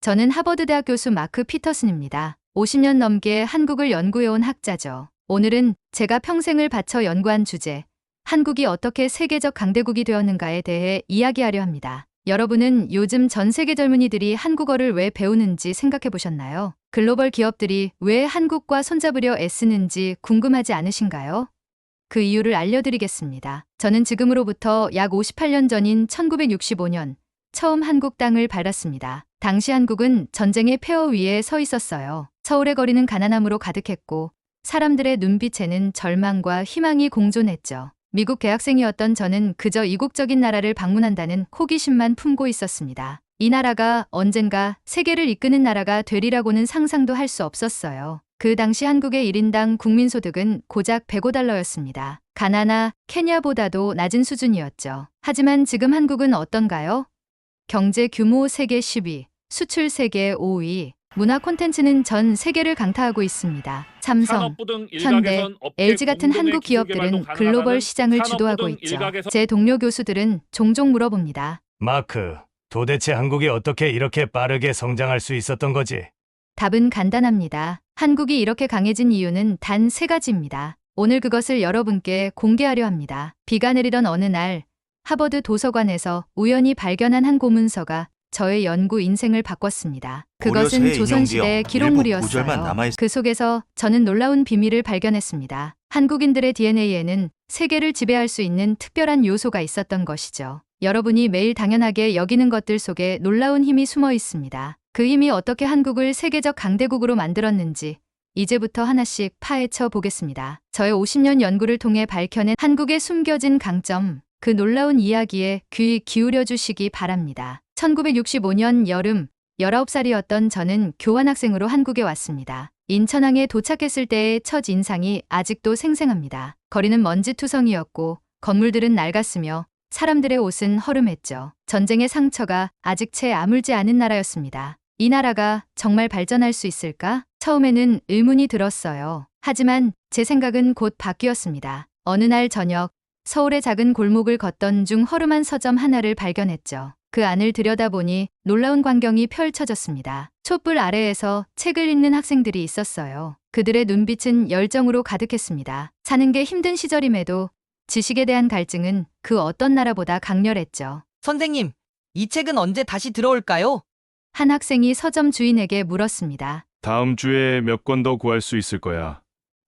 저는 하버드 대학 교수 마크 피터슨입니다. 50년 넘게 한국을 연구해온 학자죠. 오늘은 제가 평생을 바쳐 연구한 주제, 한국이 어떻게 세계적 강대국이 되었는가에 대해 이야기하려 합니다. 여러분은 요즘 전 세계 젊은이들이 한국어를 왜 배우는지 생각해 보셨나요? 글로벌 기업들이 왜 한국과 손잡으려 애쓰는지 궁금하지 않으신가요? 그 이유를 알려드리겠습니다. 저는 지금으로부터 약 58년 전인 1965년 처음 한국 땅을 밟았습니다. 당시 한국은 전쟁의 폐허 위에 서 있었어요. 서울의 거리는 가난함으로 가득했고 사람들의 눈빛에는 절망과 희망이 공존했죠. 미국 대학생이었던 저는 그저 이국적인 나라를 방문한다는 호기심만 품고 있었습니다. 이 나라가 언젠가 세계를 이끄는 나라가 되리라고는 상상도 할 수 없었어요. 그 당시 한국의 1인당 국민소득은 고작 $105였습니다. 가나나 케냐보다도 낮은 수준이었죠. 하지만 지금 한국은 어떤가요? 경제 규모 세계 10위, 수출 세계 5위, 문화 콘텐츠는 전 세계를 강타하고 있습니다. 삼성, 현대, LG 같은 한국 기업들은 글로벌 시장을 주도하고 있죠. 제 동료 교수들은 종종 물어봅니다. 마크, 도대체 한국이 어떻게 이렇게 빠르게 성장할 수 있었던 거지? 답은 간단합니다. 한국이 이렇게 강해진 이유는 단 3가지입니다. 오늘 그것을 여러분께 공개하려 합니다. 비가 내리던 어느 날 하버드 도서관에서 우연히 발견한 한 고문서가 저의 연구 인생을 바꿨습니다. 그것은 조선시대의 기록물이었어요. 그 속에서 저는 놀라운 비밀을 발견했습니다. 한국인들의 DNA에는 세계를 지배할 수 있는 특별한 요소가 있었던 것이죠. 여러분이 매일 당연하게 여기는 것들 속에 놀라운 힘이 숨어 있습니다. 그 힘이 어떻게 한국을 세계적 강대국으로 만들었는지 이제부터 하나씩 파헤쳐 보겠습니다. 저의 50년 연구를 통해 밝혀낸 한국의 숨겨진 강점, 그 놀라운 이야기에 귀 기울여 주시기 바랍니다. 1965년 여름, 19살이었던 저는 교환학생으로 한국에 왔습니다. 인천항에 도착했을 때의 첫 인상이 아직도 생생합니다. 거리는 먼지투성이었고 건물들은 낡았으며 사람들의 옷은 허름했죠. 전쟁의 상처가 아직 채 아물지 않은 나라였습니다. 이 나라가 정말 발전할 수 있을까? 처음에는 의문이 들었어요. 하지만 제 생각은 곧 바뀌었습니다. 어느 날 저녁, 서울의 작은 골목을 걷던 중 허름한 서점 하나를 발견했죠. 그 안을 들여다보니 놀라운 광경이 펼쳐졌습니다. 촛불 아래에서 책을 읽는 학생들이 있었어요. 그들의 눈빛은 열정으로 가득했습니다. 사는 게 힘든 시절임에도 지식에 대한 갈증은 그 어떤 나라보다 강렬했죠. 선생님, 이 책은 언제 다시 들어올까요? 한 학생이 서점 주인에게 물었습니다. 다음 주에 몇 권 더 구할 수 있을 거야.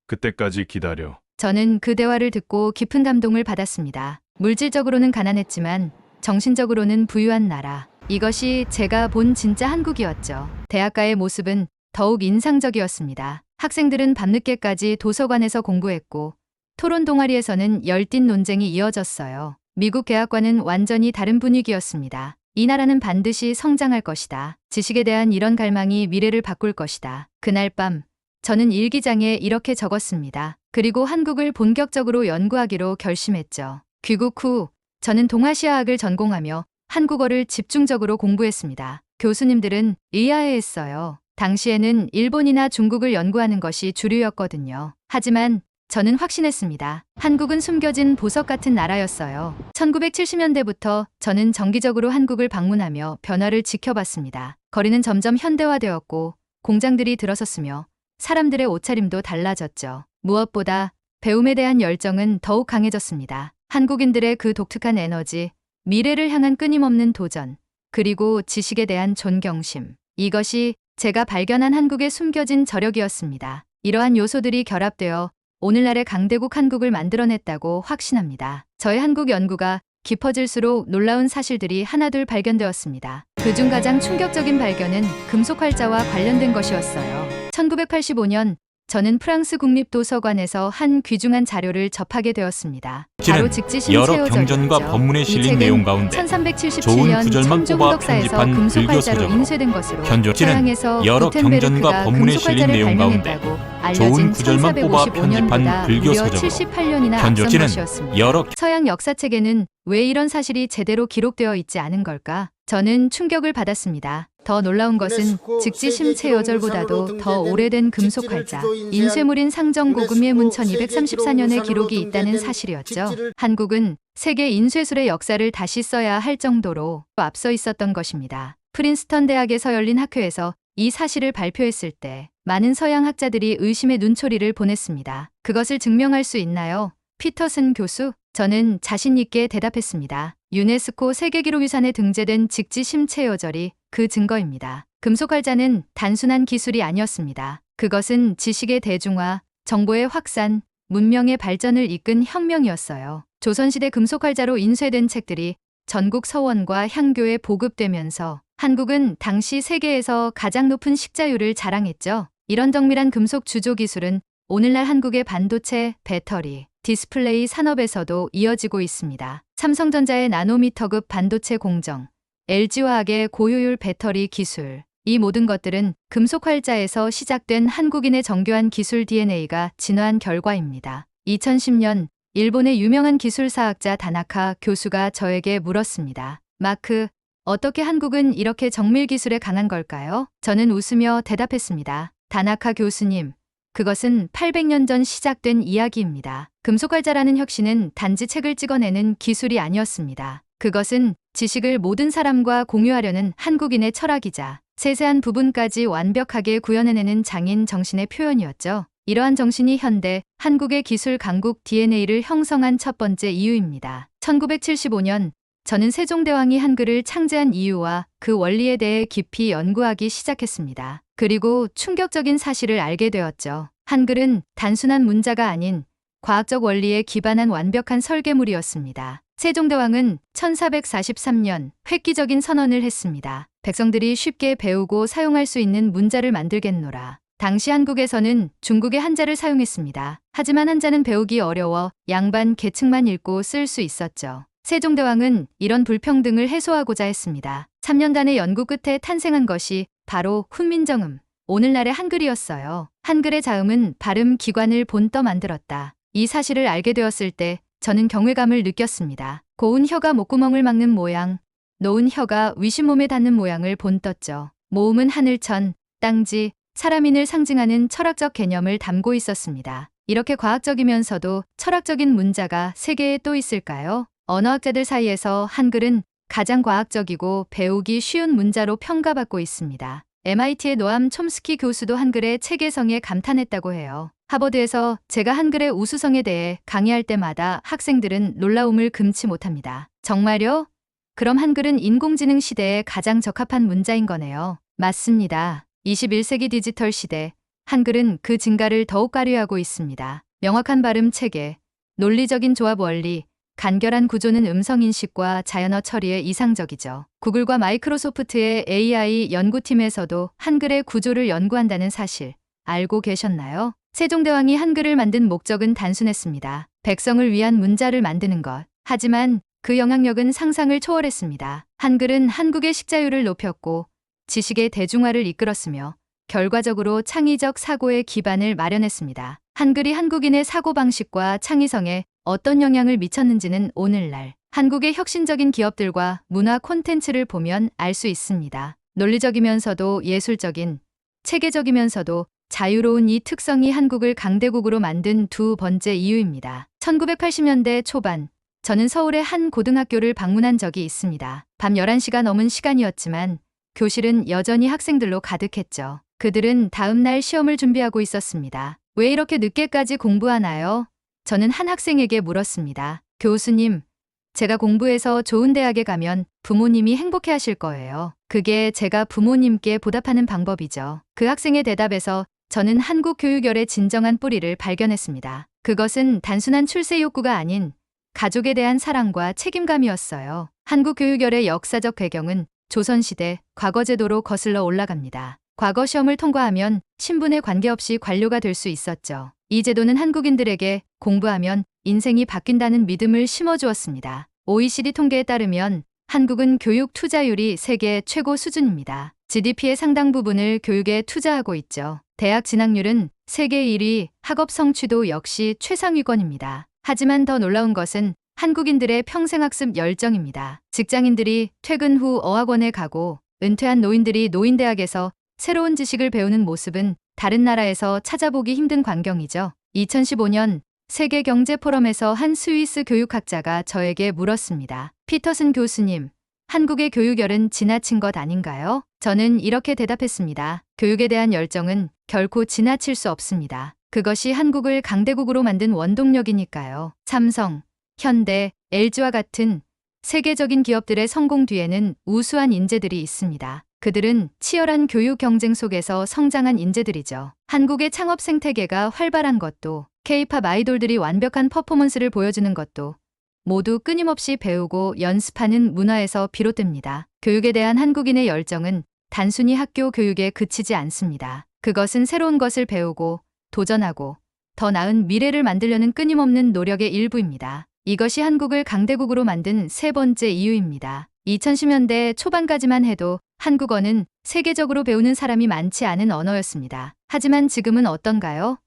그때까지 기다려. 저는 그 대화를 듣고 깊은 감동을 받았습니다. 물질적으로는 가난했지만 정신적으로는 부유한 나라. 이것이 제가 본 진짜 한국이었죠. 대학가의 모습은 더욱 인상적이었습니다. 학생들은 밤늦게까지 도서관에서 공부했고 토론 동아리에서는 열띤 논쟁이 이어졌어요. 미국 개학과는 완전히 다른 분위기였습니다. 이 나라는 반드시 성장할 것이다. 지식에 대한 이런 갈망이 미래를 바꿀 것이다. 그날 밤 저는 일기장에 이렇게 적었습니다. 그리고 한국을 본격적으로 연구하기로 결심했죠. 귀국 후 저는 동아시아학을 전공하며 한국어를 집중적으로 공부했습니다. 교수님들은 의아해했어요. 당시에는 일본이나 중국을 연구하는 것이 주류였거든요. 하지만 저는 확신했습니다. 한국은 숨겨진 보석 같은 나라였어요. 1970년대부터 저는 정기적으로 한국을 방문하며 변화를 지켜봤습니다. 거리는 점점 현대화되었고 공장들이 들어섰으며 사람들의 옷차림도 달라졌죠. 무엇보다 배움에 대한 열정은 더욱 강해졌습니다. 한국인들의 그 독특한 에너지, 미래를 향한 끊임없는 도전, 그리고 지식에 대한 존경심. 이것이 제가 발견한 한국의 숨겨진 저력이었습니다. 이러한 요소들이 결합되어 오늘날의 강대국 한국을 만들어냈다고 확신합니다. 저의 한국 연구가 깊어질수록 놀라운 사실들이 하나둘 발견되었습니다. 그중 가장 충격적인 발견은 금속 활자와 관련된 것이었어요. 1985년 저는 프랑스 국립도서관에서 한 귀중한 자료를 접하게 되었습니다. 바로 직지심 여러 체호절이었죠. 경전과 법문에 실린 내용 가운데 1377년 좋은 구절만 천중 뽑아 덕사에서 편집한 금속 불교 활자로 서적으로 인쇄된 것으로 현존지는 서양에서 여러 구텐베르크가 경전과 법문에 금속 실린 활자를 내용 가운데 발명했다고 좋은 알려진 구절만 뽑아 편집한 1455년보다 불교 무려 서적으로 78년이나 앞선 현존지는 것이었습니다. 여러 서양 역사책에는 왜 이런 사실이 제대로 기록되어 있지 않은 걸까? 저는 충격을 받았습니다. 더 놀라운 것은 직지심 체여절보다도 더 오래된 금속 활자, 인쇄물인 상정고금의 문천 234년의 기록이 있다는 사실이었죠. 한국은 세계 인쇄술의 역사를 다시 써야 할 정도로 앞서 있었던 것입니다. 프린스턴 대학에서 열린 학회에서 이 사실을 발표했을 때 많은 서양 학자들이 의심의 눈초리를 보냈습니다. 그것을 증명할 수 있나요? 피터슨 교수? 저는 자신 있게 대답했습니다. 유네스코 세계기록유산에 등재된 직지 심체 요절이 그 증거입니다. 금속 활자는 단순한 기술이 아니었습니다. 그것은 지식의 대중화, 정보의 확산, 문명의 발전을 이끈 혁명이었어요. 조선시대 금속 활자로 인쇄된 책들이 전국 서원과 향교에 보급되면서 한국은 당시 세계에서 가장 높은 식자율을 자랑했죠. 이런 정밀한 금속 주조 기술은 오늘날 한국의 반도체, 배터리, 디스플레이 산업에서도 이어지고 있습니다. 삼성전자의 나노미터급 반도체 공정, LG화학의 고효율 배터리 기술, 이 모든 것들은 금속 활자에서 시작된 한국인의 정교한 기술 DNA가 진화한 결과입니다. 2010년 일본의 유명한 기술사학자 다나카 교수가 저에게 물었습니다. 마크, 어떻게 한국은 이렇게 정밀 기술에 강한 걸까요? 저는 웃으며 대답했습니다. 다나카 교수님, 그것은 800년 전 시작된 이야기입니다. 금속활자라는 혁신은 단지 책을 찍어내는 기술이 아니었습니다. 그것은 지식을 모든 사람과 공유하려는 한국인의 철학이자 세세한 부분까지 완벽하게 구현해내는 장인 정신의 표현이었죠. 이러한 정신이 현대 한국의 기술 강국 DNA를 형성한 첫 번째 이유입니다. 1975년 저는 세종대왕이 한글을 창제한 이유와 그 원리에 대해 깊이 연구하기 시작했습니다. 그리고 충격적인 사실을 알게 되었죠. 한글은 단순한 문자가 아닌 과학적 원리에 기반한 완벽한 설계물이었습니다. 세종대왕은 1443년 획기적인 선언을 했습니다. 백성들이 쉽게 배우고 사용할 수 있는 문자를 만들겠노라. 당시 한국에서는 중국의 한자를 사용했습니다. 하지만 한자는 배우기 어려워 양반 계층만 읽고 쓸 수 있었죠. 세종대왕은 이런 불평등을 해소하고자 했습니다. 3년간의 연구 끝에 탄생한 것이 바로 훈민정음, 오늘날의 한글이었어요. 한글의 자음은 발음 기관을 본떠 만들었다. 이 사실을 알게 되었을 때 저는 경외감을 느꼈습니다. 고운 혀가 목구멍을 막는 모양, 놓은 혀가 위신몸에 닿는 모양을 본떴죠. 모음은 하늘천, 땅지, 사람인을 상징하는 철학적 개념을 담고 있었습니다. 이렇게 과학적이면서도 철학적인 문자가 세계에 또 있을까요? 언어학자들 사이에서 한글은 가장 과학적이고 배우기 쉬운 문자로 평가받고 있습니다. MIT의 노암 촘스키 교수도 한글의 체계성에 감탄했다고 해요. 하버드에서 제가 한글의 우수성에 대해 강의할 때마다 학생들은 놀라움을 금치 못합니다. 정말요? 그럼 한글은 인공지능 시대에 가장 적합한 문자인 거네요. 맞습니다. 21세기 디지털 시대, 한글은 그 증가를 더욱 가려하고 있습니다. 명확한 발음 체계, 논리적인 조합 원리, 간결한 구조는 음성인식과 자연어 처리에 이상적이죠. 구글과 마이크로소프트의 AI 연구팀에서도 한글의 구조를 연구한다는 사실 알고 계셨나요? 세종대왕이 한글을 만든 목적은 단순했습니다. 백성을 위한 문자를 만드는 것. 하지만 그 영향력은 상상을 초월했습니다. 한글은 한국의 식자율을 높였고 지식의 대중화를 이끌었으며 결과적으로 창의적 사고의 기반을 마련했습니다. 한글이 한국인의 사고방식과 창의성에 어떤 영향을 미쳤는지는 오늘날 한국의 혁신적인 기업들과 문화 콘텐츠를 보면 알 수 있습니다. 논리적이면서도 예술적인, 체계적이면서도 자유로운 이 특성이 한국을 강대국으로 만든 두 번째 이유입니다. 1980년대 초반, 저는 서울의 한 고등학교를 방문한 적이 있습니다. 밤 11시가 넘은 시간이었지만 교실은 여전히 학생들로 가득했죠. 그들은 다음 날 시험을 준비하고 있었습니다. 왜 이렇게 늦게까지 공부하나요? 저는 한 학생에게 물었습니다. 교수님, 제가 공부해서 좋은 대학에 가면 부모님이 행복해 하실 거예요. 그게 제가 부모님께 보답하는 방법이죠. 그 학생의 대답에서 저는 한국 교육열의 진정한 뿌리를 발견했습니다. 그것은 단순한 출세 욕구가 아닌 가족에 대한 사랑과 책임감이었어요. 한국 교육열의 역사적 배경은 조선시대 과거제도로 거슬러 올라갑니다. 과거 시험을 통과하면 신분에 관계없이 관료가 될 수 있었죠. 이 제도는 한국인들에게 공부하면 인생이 바뀐다는 믿음을 심어주었습니다. OECD 통계에 따르면 한국은 교육 투자율이 세계 최고 수준입니다. GDP의 상당 부분을 교육에 투자하고 있죠. 대학 진학률은 세계 1위, 학업 성취도 역시 최상위권입니다. 하지만 더 놀라운 것은 한국인들의 평생학습 열정입니다. 직장인들이 퇴근 후 어학원에 가고 은퇴한 노인들이 노인대학에서 새로운 지식을 배우는 모습은 다른 나라에서 찾아보기 힘든 광경이죠. 2015년 세계경제포럼에서 한 스위스 교육학자가 저에게 물었습니다. 피터슨 교수님, 한국의 교육열은 지나친 것 아닌가요? 저는 이렇게 대답했습니다. 교육에 대한 열정은 결코 지나칠 수 없습니다. 그것이 한국을 강대국으로 만든 원동력이니까요. 삼성, 현대, LG와 같은 세계적인 기업들의 성공 뒤에는 우수한 인재들이 있습니다. 그들은 치열한 교육 경쟁 속에서 성장한 인재들이죠. 한국의 창업 생태계가 활발한 것도, K-팝 아이돌들이 완벽한 퍼포먼스를 보여주는 것도 모두 끊임없이 배우고 연습하는 문화에서 비롯됩니다. 교육에 대한 한국인의 열정은 단순히 학교 교육에 그치지 않습니다. 그것은 새로운 것을 배우고 도전하고 더 나은 미래를 만들려는 끊임없는 노력의 일부입니다. 이것이 한국을 강대국으로 만든 세 번째 이유입니다. 2010년대 초반까지만 해도 한국어는 세계적으로 배우는 사람이 많지 않은 언어였습니다. 하지만 지금은 어떤가요?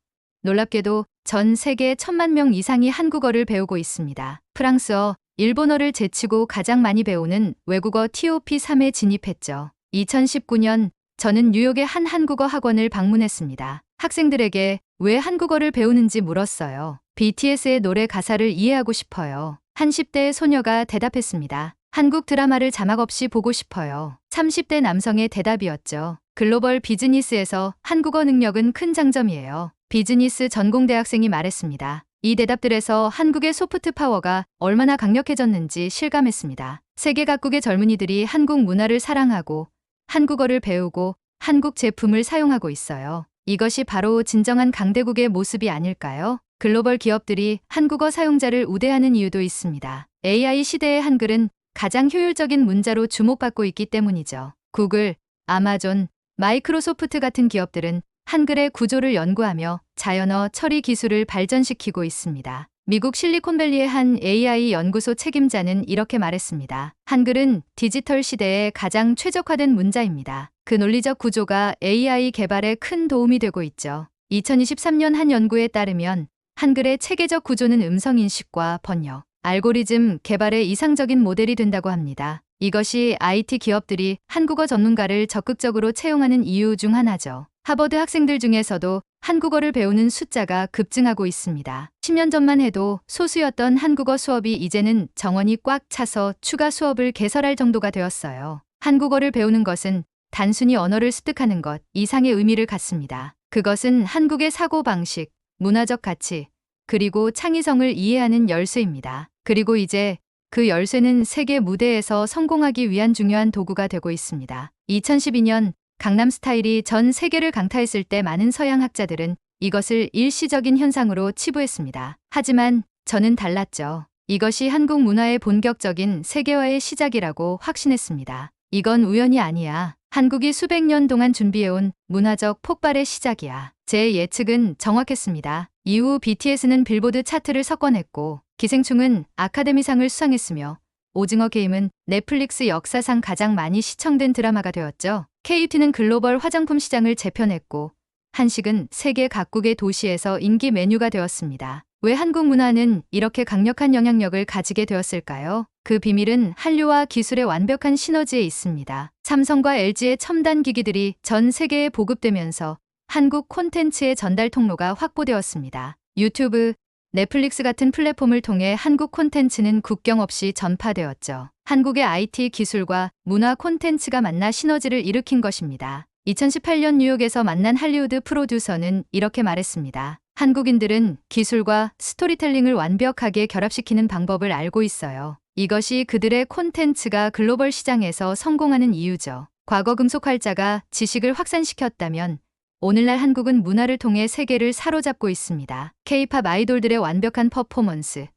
놀랍게도 전 세계 1,000만 명 이상이 한국어를 배우고 있습니다. 프랑스어, 일본어를 제치고 가장 많이 배우는 외국어 TOP3에 진입했죠. 2019년 저는 뉴욕의 한 한국어 학원을 방문했습니다. 학생들에게 왜 한국어를 배우는지 물었어요. BTS의 노래 가사를 이해하고 싶어요. 한 10대의 소녀가 대답했습니다. 한국 드라마를 자막 없이 보고 싶어요. 30대 남성의 대답이었죠. 글로벌 비즈니스에서 한국어 능력은 큰 장점이에요. 비즈니스 전공대학생이 말했습니다. 이 대답들에서 한국의 소프트 파워가 얼마나 강력해졌는지 실감했습니다. 세계 각국의 젊은이들이 한국 문화를 사랑하고 한국어를 배우고 한국 제품을 사용하고 있어요. 이것이 바로 진정한 강대국의 모습이 아닐까요? 글로벌 기업들이 한국어 사용자를 우대하는 이유도 있습니다. AI 시대의 한글은 가장 효율적인 문자로 주목받고 있기 때문이죠. 구글, 아마존, 마이크로소프트 같은 기업들은 한글의 구조를 연구하며 자연어 처리 기술을 발전시키고 있습니다. 미국 실리콘밸리의 한 AI 연구소 책임자는 이렇게 말했습니다. 한글은 디지털 시대에 가장 최적화된 문자입니다. 그 논리적 구조가 AI 개발에 큰 도움이 되고 있죠. 2023년 한 연구에 따르면 한글의 체계적 구조는 음성 인식과 번역, 알고리즘 개발의 이상적인 모델이 된다고 합니다. 이것이 IT 기업들이 한국어 전문가를 적극적으로 채용하는 이유 중 하나죠. 하버드 학생들 중에서도 한국어를 배우는 숫자가 급증하고 있습니다. 10년 전만 해도 소수였던 한국어 수업이 이제는 정원이 꽉 차서 추가 수업을 개설할 정도가 되었어요. 한국어를 배우는 것은 단순히 언어를 습득하는 것 이상의 의미를 갖습니다. 그것은 한국의 사고방식, 문화적 가치, 그리고 창의성을 이해하는 열쇠입니다. 그리고 이제 그 열쇠는 세계 무대에서 성공하기 위한 중요한 도구가 되고 있습니다. 2012년 강남 스타일이 전 세계를 강타했을 때 많은 서양 학자들은 이것을 일시적인 현상으로 치부했습니다. 하지만 저는 달랐죠. 이것이 한국 문화의 본격적인 세계화의 시작이라고 확신했습니다. 이건 우연이 아니야. 한국이 수백 년 동안 준비해온 문화적 폭발의 시작이야. 제 예측은 정확했습니다. 이후 BTS는 빌보드 차트를 석권했고 기생충은 아카데미상을 수상했으며 오징어 게임은 넷플릭스 역사상 가장 많이 시청된 드라마가 되었죠. KT는 글로벌 화장품 시장을 재편했고 한식은 세계 각국의 도시에서 인기 메뉴가 되었습니다. 왜 한국 문화는 이렇게 강력한 영향력을 가지게 되었을까요? 그 비밀은 한류와 기술의 완벽한 시너지에 있습니다. 삼성과 LG의 첨단 기기들이 전 세계에 보급되면서 한국 콘텐츠의 전달 통로가 확보되었습니다. 유튜브, 넷플릭스 같은 플랫폼을 통해 한국 콘텐츠는 국경 없이 전파되었죠. 한국의 IT 기술과 문화 콘텐츠가 만나 시너지를 일으킨 것입니다. 2018년 뉴욕에서 만난 할리우드 프로듀서는 이렇게 말했습니다. 한국인들은 기술과 스토리텔링을 완벽하게 결합시키는 방법을 알고 있어요. 이것이 그들의 콘텐츠가 글로벌 시장에서 성공하는 이유죠. 과거 금속활자가 지식을 확산시켰다면 오늘날 한국은 문화를 통해 세계를 사로잡고 있습니다. K-팝 아이돌들의 완벽한 퍼포먼스,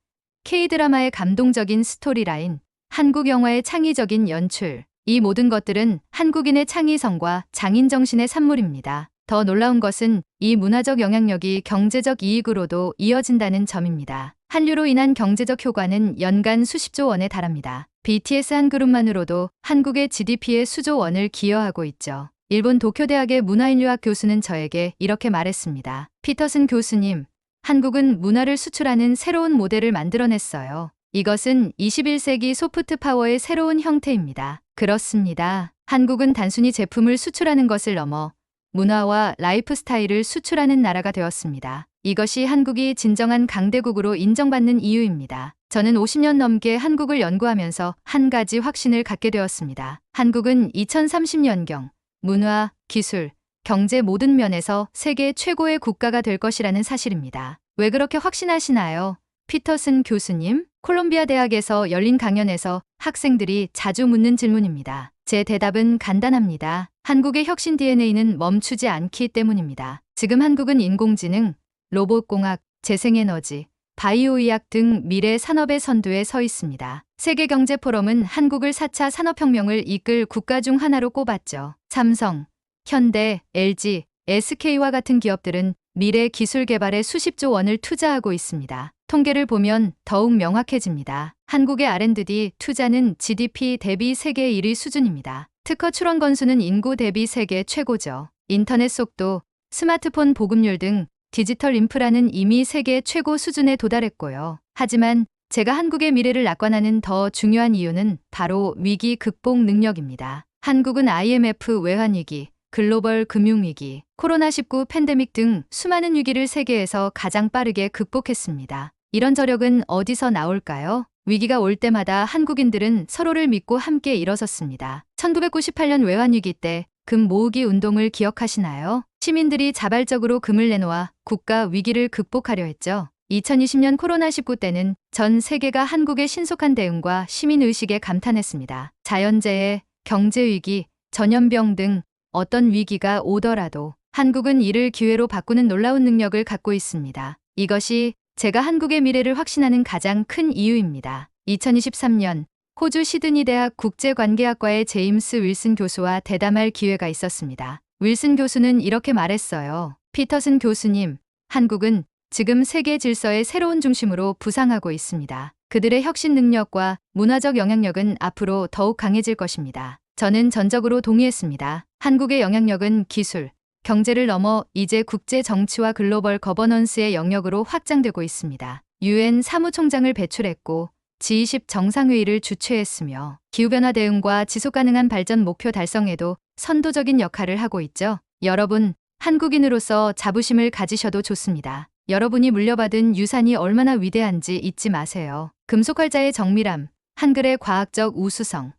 K-드라마의 감동적인 스토리라인, 한국 영화의 창의적인 연출, 이 모든 것들은 한국인의 창의성과 장인정신의 산물입니다. 더 놀라운 것은 이 문화적 영향력이 경제적 이익으로도 이어진다는 점입니다. 한류로 인한 경제적 효과는 연간 수십조 원에 달합니다. BTS 한 그룹만으로도 한국의 GDP에 수조 원을 기여하고 있죠. 일본 도쿄대학의 문화인류학 교수는 저에게 이렇게 말했습니다. 피터슨 교수님, 한국은 문화를 수출하는 새로운 모델을 만들어냈어요. 이것은 21세기 소프트 파워의 새로운 형태입니다. 그렇습니다. 한국은 단순히 제품을 수출하는 것을 넘어 문화와 라이프 스타일을 수출하는 나라가 되었습니다. 이것이 한국이 진정한 강대국으로 인정받는 이유입니다. 저는 50년 넘게 한국을 연구하면서 한 가지 확신을 갖게 되었습니다. 한국은 2030년경 문화, 기술, 경제 모든 면에서 세계 최고의 국가가 될 것이라는 사실입니다. 왜 그렇게 확신하시나요? 피터슨 교수님, 콜롬비아 대학에서 열린 강연에서 학생들이 자주 묻는 질문입니다. 제 대답은 간단합니다. 한국의 혁신 DNA는 멈추지 않기 때문입니다. 지금 한국은 인공지능, 로봇공학, 재생에너지, 바이오의학 등 미래 산업의 선두에 서 있습니다. 세계경제포럼은 한국을 4차 산업혁명을 이끌 국가 중 하나로 꼽았죠. 삼성, 현대, LG, SK와 같은 기업들은 미래 기술 개발에 수십조 원을 투자하고 있습니다. 통계를 보면 더욱 명확해집니다. 한국의 R&D 투자는 GDP 대비 세계 1위 수준입니다. 특허 출원 건수는 인구 대비 세계 최고죠. 인터넷 속도, 스마트폰 보급률 등 디지털 인프라는 이미 세계 최고 수준에 도달했고요. 하지만 제가 한국의 미래를 낙관하는 더 중요한 이유는 바로 위기 극복 능력입니다. 한국은 IMF 외환위기, 글로벌 금융위기, 코로나19 팬데믹 등 수많은 위기를 세계에서 가장 빠르게 극복했습니다. 이런 저력은 어디서 나올까요? 위기가 올 때마다 한국인들은 서로를 믿고 함께 일어섰습니다. 1998년 외환위기 때 금 모으기 운동을 기억하시나요? 시민들이 자발적으로 금을 내놓아 국가 위기를 극복하려 했죠. 2020년 코로나19 때는 전 세계가 한국의 신속한 대응과 시민의식에 감탄했습니다. 자연재해, 경제위기, 전염병 등 어떤 위기가 오더라도 한국은 이를 기회로 바꾸는 놀라운 능력을 갖고 있습니다. 이것이 제가 한국의 미래를 확신하는 가장 큰 이유입니다. 2023년 호주 시드니 대학 국제관계학과의 제임스 윌슨 교수와 대담할 기회가 있었습니다. 윌슨 교수는 이렇게 말했어요. 피터슨 교수님, 한국은 지금 세계 질서의 새로운 중심으로 부상하고 있습니다. 그들의 혁신 능력과 문화적 영향력은 앞으로 더욱 강해질 것입니다. 저는 전적으로 동의했습니다. 한국의 영향력은 기술, 경제를 넘어 이제 국제 정치와 글로벌 거버넌스의 영역으로 확장되고 있습니다. UN 사무총장을 배출했고 G20 정상회의를 주최했으며 기후변화 대응과 지속가능한 발전 목표 달성에도 선도적인 역할을 하고 있죠. 여러분, 한국인으로서 자부심을 가지셔도 좋습니다. 여러분이 물려받은 유산이 얼마나 위대한지 잊지 마세요. 금속활자의 정밀함, 한글의 과학적 우수성,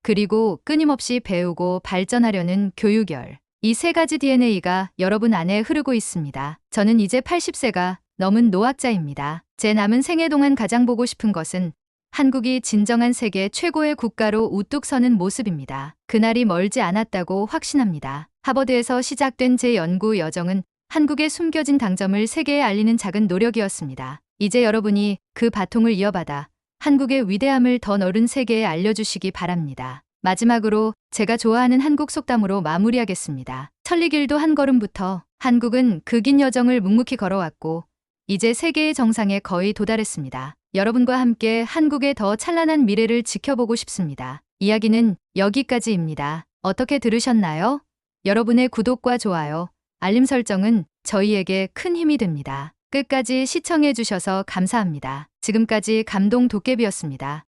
그리고 끊임없이 배우고 발전하려는 교육열. 이 세 가지 DNA가 여러분 안에 흐르고 있습니다. 저는 이제 80세가 넘은 노학자입니다. 제 남은 생애 동안 가장 보고 싶은 것은 한국이 진정한 세계 최고의 국가로 우뚝 서는 모습입니다. 그날이 멀지 않았다고 확신합니다. 하버드에서 시작된 제 연구 여정은 한국의 숨겨진 당점을 세계에 알리는 작은 노력이었습니다. 이제 여러분이 그 바통을 이어받아 한국의 위대함을 더 넓은 세계에 알려주시기 바랍니다. 마지막으로 제가 좋아하는 한국 속담으로 마무리하겠습니다. 천리길도 한 걸음부터. 한국은 그 긴 여정을 묵묵히 걸어왔고 이제 세계의 정상에 거의 도달했습니다. 여러분과 함께 한국의 더 찬란한 미래를 지켜보고 싶습니다. 이야기는 여기까지입니다. 어떻게 들으셨나요? 여러분의 구독과 좋아요, 알림 설정은 저희에게 큰 힘이 됩니다. 끝까지 시청해 주셔서 감사합니다. 지금까지 감동 도깨비였습니다.